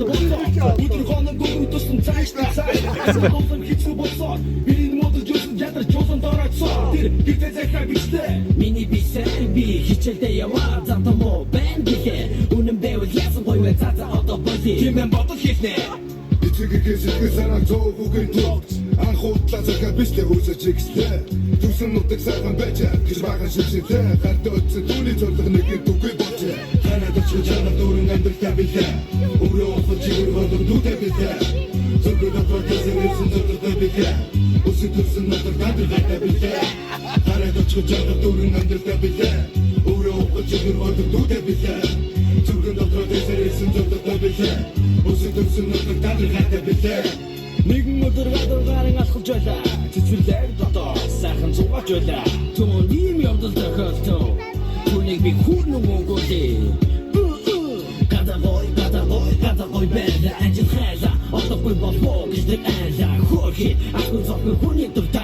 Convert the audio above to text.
одоо болоо өдөр хоолой гүн туссан цаашдаа асуулт хийцүү болсоо биний модод юусан ядар жуусан дорогсоо тэр гитэ захаа бичлээ миний бисээ би хичээлдээ яваа зантамо бэн бихэ үнэн бэвэл ясан гойвэ цаца одоо боли кимэн бодол хийснэ эцэгээс сэтгэсараа зоогүйн тогт анхуудлаа захаа бичлээ хүсэж ихтэй түсэн нутаг сайхан байж гэж баган шивштэй гард өцсөн түүний зориг нэг дүгүй болж танад ч жана дөрөн амьдрал билээ өөрөө олж чигээр бодор дүүтэй билээ зөвхөн дотор тэсэрсэн зөвхөн билээ үсэг төрсөн нутаг амьдрал билээ танад ч жана дөрөн амьдрал билээ өөрөө олж чигээр бодор дүүтэй билээ зөвхөн дотор тэсэрсэн зөвхөн билээ үсэг төрсөн нутаг амьдрал билээ нэгэн өдөр гадар гарын алхаж байлаа цэцэрлэг дотор сайхан зугаач байлаа түн ийм явдал тохиолдсон түүнийг би хүрнэ мөнгөли гадагой бэлэ анжил хайла одоогүй болоо гэж дэвэлээ хөрхи ахын зовгүй хүний төвтэй